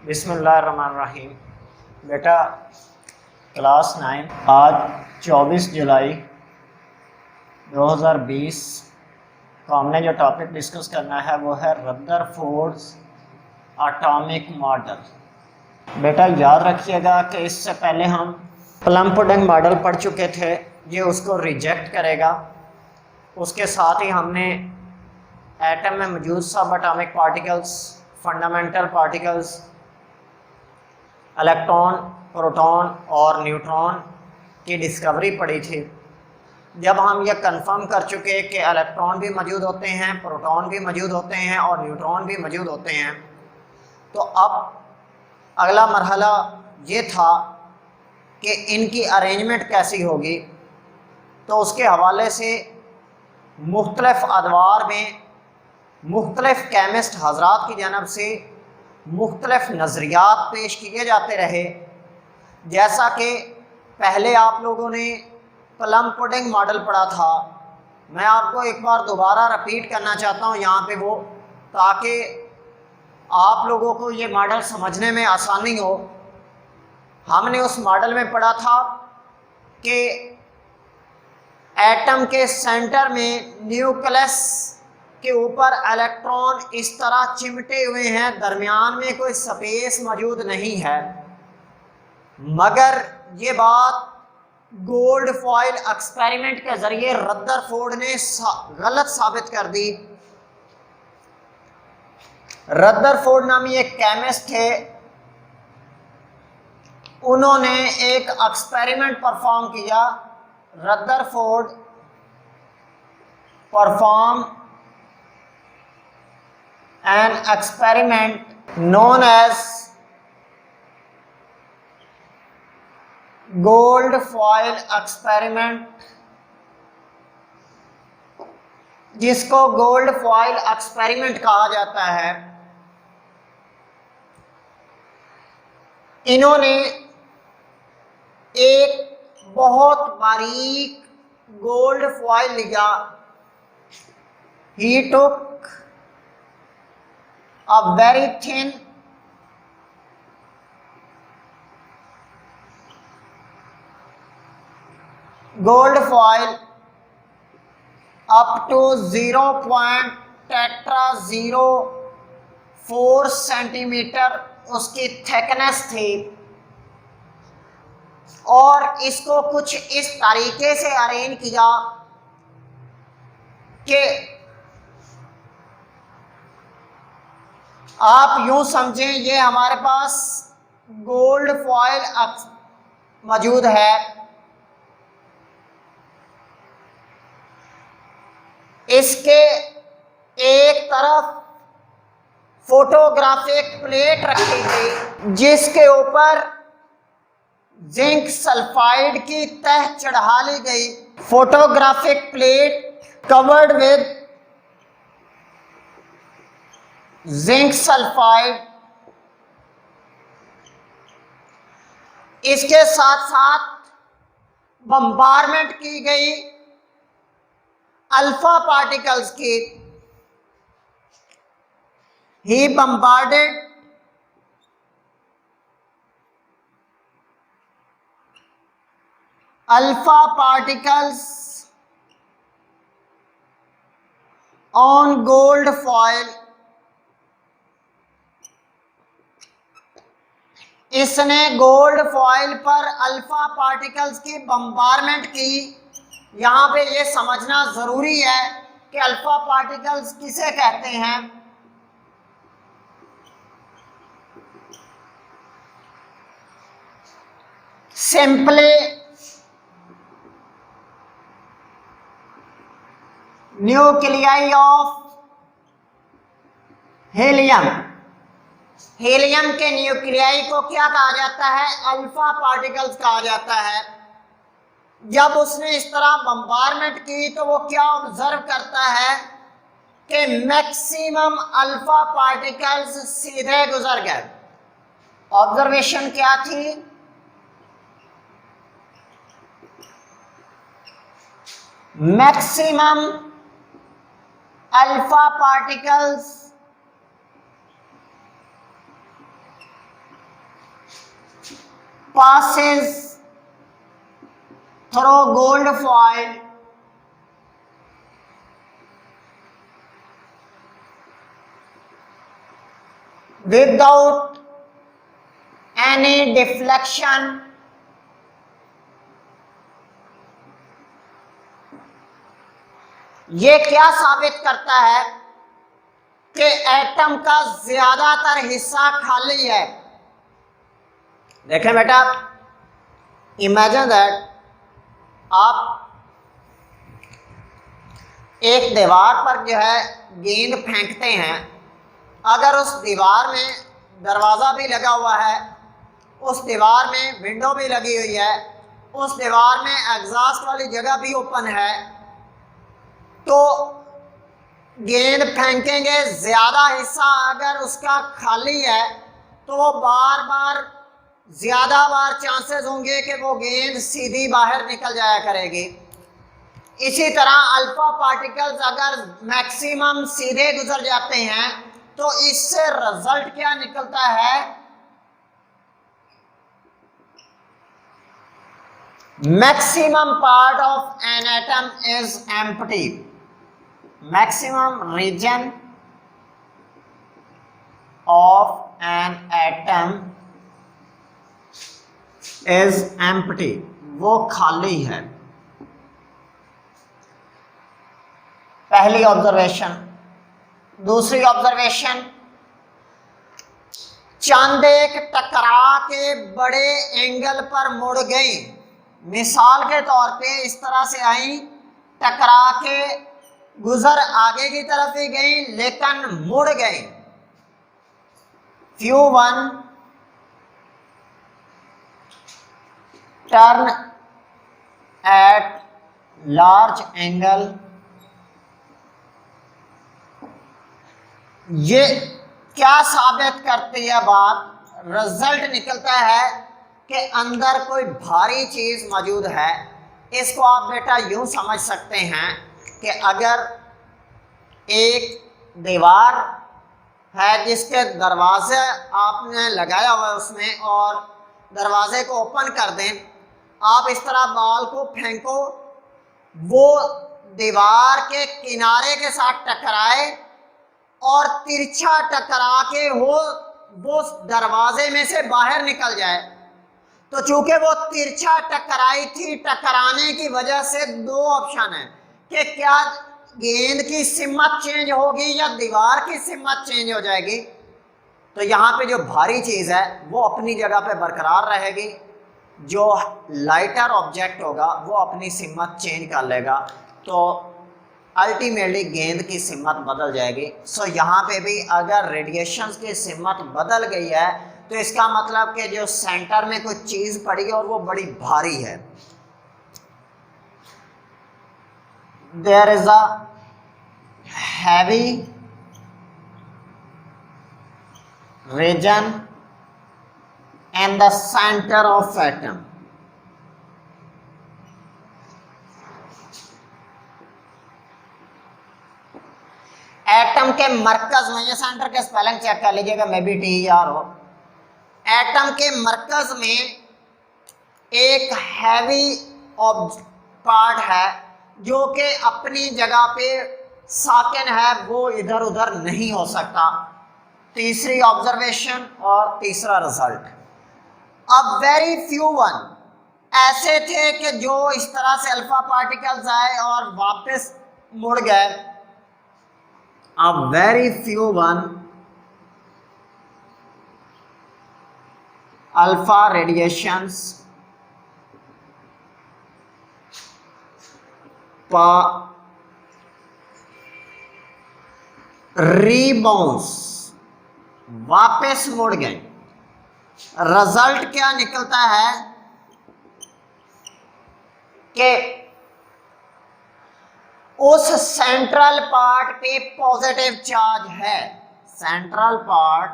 बिस्मिल्लाहिर्रहमानिर्रहीम। बेटा क्लास 9 आज 24 जुलाई 2020 को हमने जो टॉपिक डिस्कस करना है वो है रदरफोर्ड्स एटॉमिक मॉडल। बेटा याद रखिएगा कि इससे पहले हम प्लम पुडिंग मॉडल पढ़ चुके थे, ये उसको रिजेक्ट करेगा। उसके साथ ही हमने एटम में मौजूद सब atomic particles, fundamental particles, electron, proton और न्यूट्रॉन की डिस्कवरी पढ़ी थी। जब हम ये कंफर्म कर चुके कि इलेक्ट्रॉन भी मौजूद होते हैं, प्रोटॉन भी मौजूद होते हैं और न्यूट्रॉन भी मौजूद होते हैं, तो अब अगला मरहला ये था कि इनकी अरेंजमेंट कैसी होगी। तो उसके हवाले से मुख्तलिफ अदवार में मुख्तलिफ केमिस्ट हजरात की जानब से मुख्तलिफ नज़रियात पेश किए जाते रहे। जैसा कि पहले आप लोगों ने प्लम पुडिंग मॉडल पढ़ा था, मैं आपको एक बार दोबारा रिपीट करना चाहता हूँ यहाँ पे वो, ताकि आप लोगों को ये मॉडल समझने में आसानी हो। हमने उस मॉडल में पढ़ा था कि एटम के सेंटर में न्यूक्लियस के ऊपर इलेक्ट्रॉन इस तरह चिमटे हुए हैं, दरमियान में कोई स्पेस मौजूद नहीं है। मगर ये बात गोल्ड फॉइल एक्सपेरिमेंट के जरिए रदरफोर्ड ने गलत साबित कर दी। रदरफोर्ड नामी एक केमिस्ट थे, उन्होंने एक एक्सपेरिमेंट परफॉर्म किया। Rutherford perform an experiment known as gold foil experiment, जिसको गोल्ड फॉइल एक्सपेरिमेंट कहा जाता है। इन्होंने एक बहुत बारीक गोल्ड फॉइल लिया। ही टुक a very thin gold foil up to 0.04 centimetre उसकी थिकनेस थी, और इसको कुछ इस तरीके से अरेंज किया कि आप यूं समझें ये हमारे पास गोल्ड फॉइल मौजूद है। इसके एक तरफ फोटोग्राफिक प्लेट रखी गई, जिसके ऊपर जिंक सल्फाइड की तह चढ़ा ली गई। Photographic plate covered with zinc sulphide. इसके साथ साथ बम्बारमेंट की गई अल्फा पार्टिकल्स की। He bombarded alpha particles on gold foil. इसने गोल्ड फॉइल पर अल्फा पार्टिकल्स की बम्बारमेंट की। यहाँ पे ये समझना ज़रूरी है कि अल्फा पार्टिकल्स किसे कहते हैं। Simply nuclei of helium. Helium के न्यूक्लियाई को क्या कहा जाता है? अल्फा पार्टिकल्स कहा जाता है। जब उसने इस तरह बम्बारमेंट की तो वो क्या ऑब्जर्व करता है कि मैक्सिमम अल्फा पार्टिकल्स सीधे गुजर गए। ऑब्जर्वेशन क्या थी? Maximum alpha particles passes through gold foil without any deflection ये क्या साबित करता है कि एटम का ज्यादातर हिस्सा खाली है। देखें बेटा, इमेजिन दैट आप एक दीवार पर जो है गेंद फेंकते हैं, अगर उस दीवार में दरवाज़ा भी लगा हुआ है, उस दीवार में विंडो भी लगी हुई है, उस दीवार में एग्जॉस्ट वाली जगह भी ओपन है, तो गेंद फेंकेंगे, ज़्यादा हिस्सा अगर उसका खाली है तो वो बार बार ज़्यादा बार चांसेस होंगे कि वो गेंद सीधी बाहर निकल जाया करेगी। इसी तरह अल्फा पार्टिकल्स अगर मैक्सिमम सीधे गुजर जाते हैं तो इससे रिजल्ट क्या निकलता है, maximum part of an atom is empty, maximum region of an atom is empty, वो खाली है। पहली ऑब्जर्वेशन। दूसरी ऑब्जर्वेशन, चांद एक टकरा के बड़े एंगल पर मुड़ गई। मिसाल के तौर पे इस तरह से आई, टकरा के गुजर आगे की तरफ ही गई लेकिन मुड़ गई। Few one turn at large angle. ये क्या साबित करती है बात, रिजल्ट निकलता है कि अंदर कोई भारी चीज मौजूद है। इसको आप बेटा यूं समझ सकते हैं कि अगर एक दीवार है जिसके दरवाजे आपने लगाया हुआ है उसमें, और दरवाजे को ओपन कर दें, आप इस तरह बॉल को फेंको, वो दीवार के किनारे के साथ टकराए और तिरछा टकरा के वो दरवाजे में से बाहर निकल जाए। तो चूंकि वो तिरछा टकराई थी, टकराने की वजह से दो ऑप्शन है कि क्या गेंद की सिमत चेंज होगी या दीवार की सिमत चेंज हो जाएगी। तो यहाँ पे जो भारी चीज़ है वो अपनी जगह पे बरकरार रहेगी, जो लाइटर ऑब्जेक्ट होगा वो अपनी सिमत चेंज कर लेगा, तो अल्टीमेटली गेंद की सिमत बदल जाएगी। सो यहाँ पे भी अगर रेडिएशंस की सिमत बदल गई है तो इसका मतलब कि जो सेंटर में कोई चीज़ पड़ी है और वो बड़ी भारी है। There is a heavy region in the center of atom. Atom के मरकज में, ये सेंटर के स्पेलिंग चेक कर लीजिएगा, मे बी TER हो। एटम के मरकज में एक हैवी पार्ट है जो कि अपनी जगह पे साकिन है, वो इधर उधर नहीं हो सकता। तीसरी ऑब्जर्वेशन और तीसरा रिजल्ट। अब वेरी फ्यू वन ऐसे थे कि जो इस तरह से अल्फा पार्टिकल्स आए और वापस मुड़ गए। अब very few one alpha radiations rebounce वापस मुड़ गए। रिजल्ट क्या निकलता है कि उस सेंट्रल पार्ट पे पॉजिटिव चार्ज है। Central part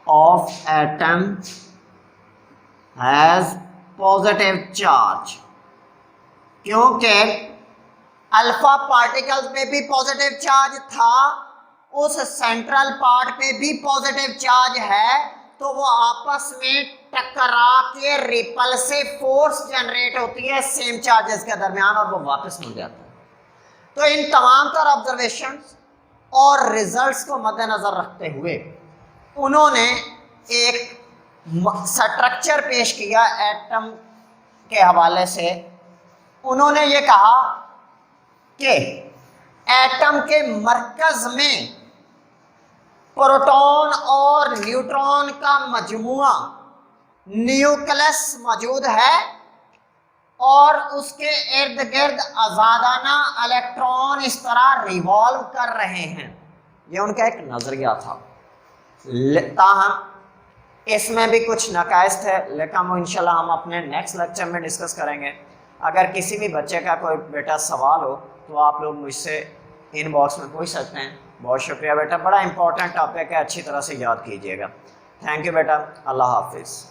of atom has positive charge, क्योंकि अल्फा पार्टिकल्स पे भी पॉजिटिव चार्ज था उस सेंट्रल पार्ट पे भी पॉजिटिव चार्ज है, तो वो आपस में टकरा के रिपल्सिव फोर्स जनरेट होती है सेम चार्जेस के दरमियान और वो वापस मिल जाता है। तो इन तमाम तर ऑब्जर्वेशंस और रिजल्ट्स को मद्देनजर रखते हुए उन्होंने एक स्ट्रक्चर पेश किया एटम के हवाले से। उन्होंने ये कहा कि एटम के मरकज में प्रोटॉन और न्यूट्रॉन का मजमुआ न्यूक्लियस मौजूद है और उसके इर्द गिर्द आजादाना इलेक्ट्रॉन इस तरह रिवॉल्व कर रहे हैं। ये उनका एक नजरिया था। ताहम इसमें भी कुछ नकाइस थे, लेकिन वो इंशाल्लाह हम अपने नेक्स्ट लेक्चर में डिस्कस करेंगे। अगर किसी भी बच्चे का कोई बेटा सवाल हो तो आप लोग मुझसे इनबॉक्स में पूछ सकते हैं। बहुत शुक्रिया बेटा, बड़ा इंपॉर्टेंट टॉपिक है, अच्छी तरह से याद कीजिएगा। थैंक यू बेटा, अल्लाह हाफिज़।